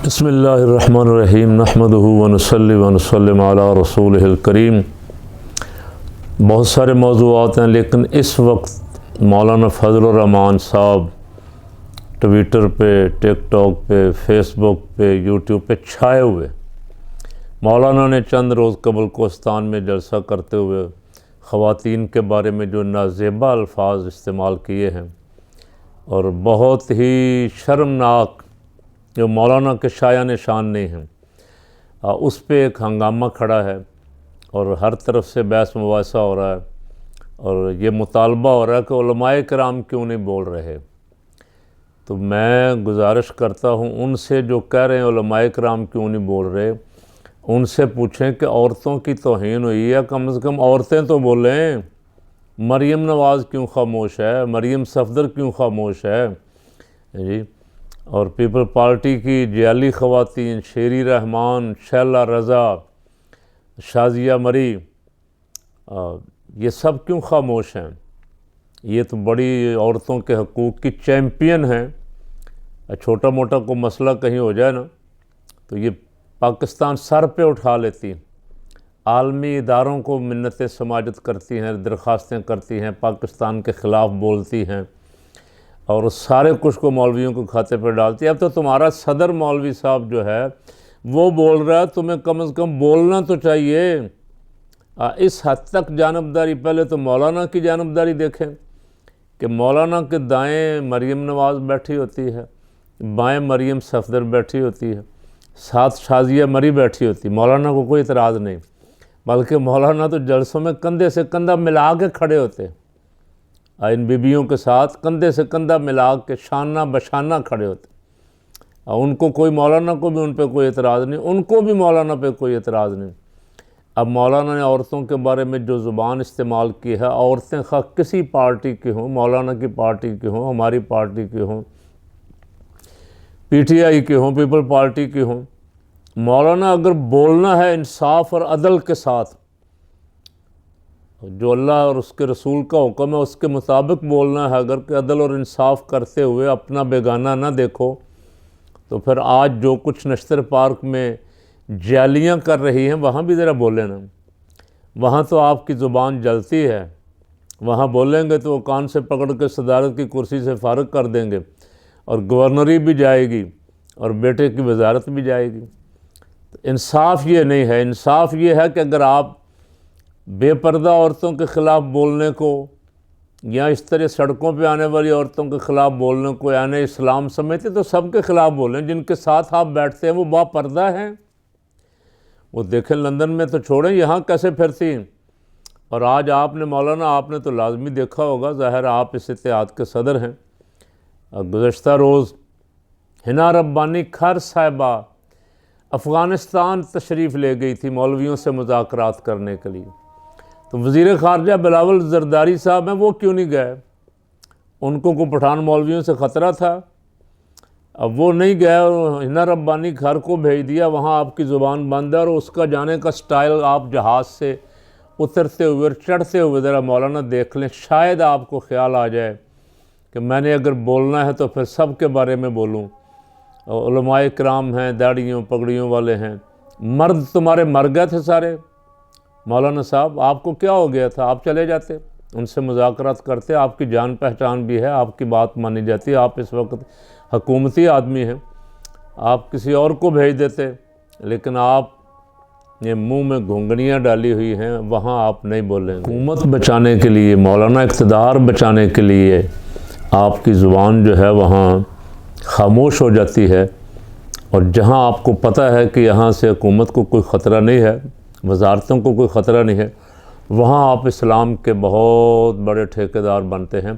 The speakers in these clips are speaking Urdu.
بسم اللہ الرحمن الرحیم نحمدہ ونصلی ونسلم علی رسولہ الکریم۔ بہت سارے موضوعات ہیں، لیکن اس وقت مولانا فضل الرحمان صاحب ٹویٹر پہ، ٹک ٹاک پہ، فیس بک پہ، یوٹیوب پہ چھائے ہوئے۔ مولانا نے چند روز قبل کوہستان میں جلسہ کرتے ہوئے خواتین کے بارے میں جو نازیبا الفاظ استعمال کیے ہیں اور بہت ہی شرمناک، جو مولانا کے شایع نشان نہیں ہیں، اس پہ ایک ہنگامہ کھڑا ہے اور ہر طرف سے بحث مباحثہ ہو رہا ہے اور یہ مطالبہ ہو رہا ہے کہ علماء کرام کیوں نہیں بول رہے۔ تو میں گزارش کرتا ہوں ان سے جو کہہ رہے ہیں علماء کرام کیوں نہیں بول رہے، ان سے پوچھیں کہ عورتوں کی توہین ہوئی ہے، کم از کم عورتیں تو بولیں۔ مریم نواز کیوں خاموش ہے؟ مریم صفدر کیوں خاموش ہے؟ جی، اور پیپل پارٹی کی جعلی خواتین شیری رحمان، شیلا رضا، شازیہ مری، یہ سب کیوں خاموش ہیں؟ یہ تو بڑی عورتوں کے حقوق کی چیمپئن ہیں۔ چھوٹا موٹا کوئی مسئلہ کہیں ہو جائے نا تو یہ پاکستان سر پہ اٹھا لیتی ہیں، عالمی اداروں کو منتیں سماجت کرتی ہیں، درخواستیں کرتی ہیں، پاکستان کے خلاف بولتی ہیں اور سارے کچھ کو مولویوں کو کھاتے پہ ڈالتی ہے۔ اب تو تمہارا صدر مولوی صاحب جو ہے وہ بول رہا ہے، تمہیں کم از کم بولنا تو چاہیے۔ اس حد تک جانبداری، پہلے تو مولانا کی جانبداری دیکھیں کہ مولانا کے دائیں مریم نواز بیٹھی ہوتی ہے، بائیں مریم صفدر بیٹھی ہوتی ہے، ساتھ شازیہ مری بیٹھی ہوتی ہے۔ مولانا کو کوئی اعتراض نہیں، بلکہ مولانا تو جلسوں میں کندھے سے کندھا ملا کے کھڑے ہوتے ہیں، ان بیبیوں کے ساتھ کندھے سے کندھا ملا کے شانہ بشانہ کھڑے ہوتے ہیں۔ ان کو کوئی، مولانا کو بھی ان پہ کوئی اعتراض نہیں، ان کو بھی مولانا پہ کوئی اعتراض نہیں۔ اب مولانا نے عورتوں کے بارے میں جو زبان استعمال کی ہے، عورتیں خواہ کسی پارٹی کی ہوں، مولانا کی پارٹی کی ہوں، ہماری پارٹی کی ہوں، پی ٹی آئی کی ہوں، پیپل پارٹی کی ہوں، مولانا اگر بولنا ہے انصاف اور عدل کے ساتھ، جو اللہ اور اس کے رسول کا حکم ہے اس کے مطابق بولنا ہے، اگر کہ عدل اور انصاف کرتے ہوئے اپنا بیگانہ نہ دیکھو، تو پھر آج جو کچھ نشتر پارک میں جعلیاں کر رہی ہیں وہاں بھی ذرا بولیں نا۔ وہاں تو آپ کی زبان جلتی ہے، وہاں بولیں گے تو وہ کان سے پکڑ کے صدارت کی کرسی سے فارغ کر دیں گے اور گورنری بھی جائے گی اور بیٹے کی وزارت بھی جائے گی۔ انصاف یہ نہیں ہے، انصاف یہ ہے کہ اگر آپ بے پردہ عورتوں کے خلاف بولنے کو یا اس طرح سڑکوں پہ آنے والی عورتوں کے خلاف بولنے کو یعنی اسلام سمجھتے تو سب کے خلاف بولیں۔ جن کے ساتھ آپ بیٹھتے ہیں وہ با پردہ ہیں، وہ دیکھیں لندن میں تو چھوڑیں، یہاں کیسے پھرتی ہیں۔ اور آج آپ نے مولانا، آپ نے تو لازمی دیکھا ہوگا، ظاہر آپ اس اتحاد کے صدر ہیں، گزشتہ روز حنا ربانی کھر صاحبہ افغانستان تشریف لے گئی تھی مولویوں سے مذاکرات کرنے کے لیے، تو وزیر خارجہ بلاول زرداری صاحب ہیں، وہ کیوں نہیں گئے؟ ان کو کوئی پٹھان مولویوں سے خطرہ تھا؟ اب وہ نہیں گئے اور حنا ربانی گھر کو بھیج دیا، وہاں آپ کی زبان بند ہے اور اس کا جانے کا سٹائل آپ جہاز سے اترتے ہوئے اور چڑھتے ہوئے ذرا مولانا دیکھ لیں، شاید آپ کو خیال آ جائے کہ میں نے اگر بولنا ہے تو پھر سب کے بارے میں بولوں۔ علماء کرام ہیں، داڑھیوں پگڑیوں والے ہیں، مرد تمہارے مر گئے تھے سارے۔ مولانا صاحب آپ کو کیا ہو گیا تھا؟ آپ چلے جاتے، ان سے مذاکرات کرتے، آپ کی جان پہچان بھی ہے، آپ کی بات مانی جاتی ہے، آپ اس وقت حکومتی آدمی ہیں، آپ کسی اور کو بھیج دیتے، لیکن آپ یہ منہ میں گھنگھڑیاں ڈالی ہوئی ہیں، وہاں آپ نہیں بولیں گے۔ حکومت بچانے کے لیے، مولانا اقتدار بچانے کے لیے آپ کی زبان جو ہے وہاں خاموش ہو جاتی ہے، اور جہاں آپ کو پتہ ہے کہ یہاں سے حکومت کو کوئی خطرہ نہیں ہے، وزارتوں کو کوئی خطرہ نہیں ہے، وہاں آپ اسلام کے بہت بڑے ٹھیکیدار بنتے ہیں۔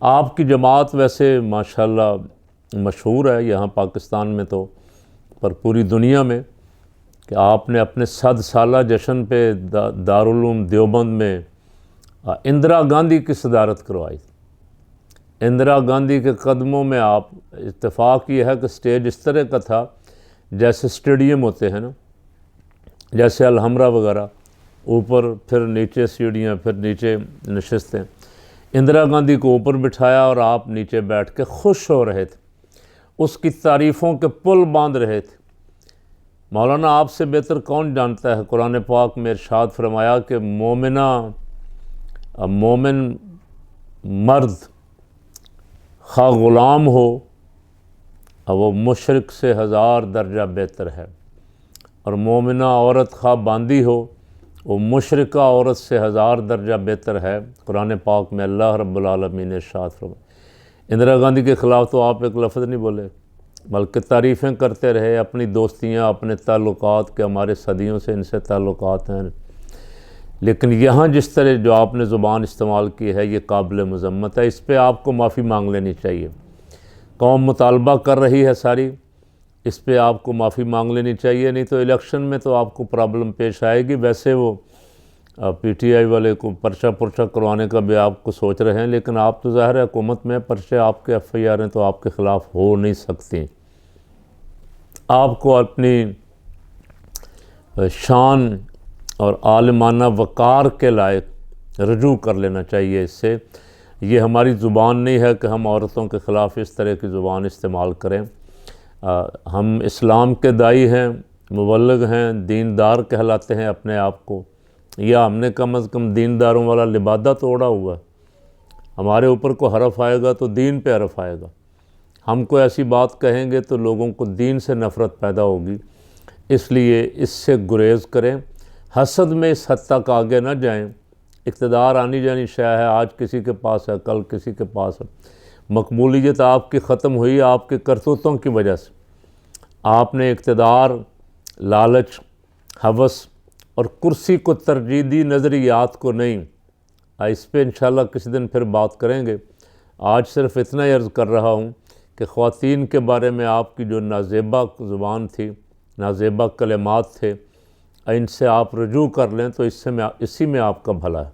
آپ کی جماعت ویسے ماشاءاللہ مشہور ہے یہاں پاکستان میں تو، پر پوری دنیا میں، کہ آپ نے اپنے 100 سالہ جشن پہ دارالعلوم دیوبند میں اندرا گاندھی کی صدارت کروائی تھی۔ اندرا گاندھی کے قدموں میں آپ، اتفاق یہ ہے کہ سٹیج اس طرح کا تھا جیسے سٹیڈیم ہوتے ہیں نا، جیسے الحمرہ وغیرہ، اوپر پھر نیچے سیڑھیاں، پھر نیچے نشستیں۔ اندرا گاندھی کو اوپر بٹھایا اور آپ نیچے بیٹھ کے خوش ہو رہے تھے، اس کی تعریفوں کے پل باندھ رہے تھے، مولانا آپ سے بہتر کون جانتا ہے، قرآن پاک میں ارشاد فرمایا کہ مومن مرد خواہ غلام ہو اور وہ مشرک سے 1000 درجہ بہتر ہے، اور مومنہ عورت خواہ باندی ہو وہ مشرکہ عورت سے 1000 درجہ بہتر ہے۔ قرآن پاک میں اللہ رب العالمین نے ارشاد فرمایا۔ اندرا گاندھی کے خلاف تو آپ ایک لفظ نہیں بولے، بلکہ تعریفیں کرتے رہے، اپنی دوستیاں، اپنے تعلقات کے، ہمارے صدیوں سے ان سے تعلقات ہیں، لیکن یہاں جس طرح جو آپ نے زبان استعمال کی ہے یہ قابل مذمت ہے، اس پہ آپ کو معافی مانگ لینی چاہیے۔ قوم مطالبہ کر رہی ہے ساری، اس پہ آپ کو معافی مانگ لینی چاہیے، نہیں تو الیکشن میں تو آپ کو پرابلم پیش آئے گی۔ ویسے وہ پی ٹی آئی والے کو پرچہ کروانے کا بھی آپ کو سوچ رہے ہیں، لیکن آپ تو ظاہر ہے حکومت میں پرچے آپ کے ایف آئی آر ہیں تو آپ کے خلاف ہو نہیں سکتی۔ آپ کو اپنی شان اور عالمانہ وقار کے لائق رجوع کر لینا چاہیے۔ اس سے یہ ہماری زبان نہیں ہے کہ ہم عورتوں کے خلاف اس طرح کی زبان استعمال کریں۔ ہم اسلام کے داعی ہیں، مبلغ ہیں، دیندار کہلاتے ہیں اپنے آپ کو، یا ہم نے کم از کم دینداروں والا لبادہ تو اوڑھا ہوا ہے۔ ہمارے اوپر کو حرف آئے گا تو دین پہ حرف آئے گا، ہم کو ایسی بات کہیں گے تو لوگوں کو دین سے نفرت پیدا ہوگی، اس لیے اس سے گریز کریں۔ حسد میں اس حد تک آگے نہ جائیں۔ اقتدار آنی جانی شے ہے، آج کسی کے پاس ہے، کل کسی کے پاس ہے۔ مقبولیت آپ کی ختم ہوئی آپ کے کرتوتوں کی وجہ سے۔ آپ نے اقتدار، لالچ، ہوس اور کرسی کو ترجیح دی، نظریات کو نہیں۔ اس پہ انشاءاللہ کسی دن پھر بات کریں گے۔ آج صرف اتنا ہی عرض کر رہا ہوں کہ خواتین کے بارے میں آپ کی جو نازیبا زبان تھی، نازیبا کلمات تھے، ان سے آپ رجوع کر لیں تو اسی میں آپ کا بھلا ہے۔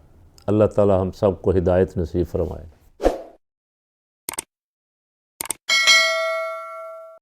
اللہ تعالی ہم سب کو ہدایت نصیب فرمائے۔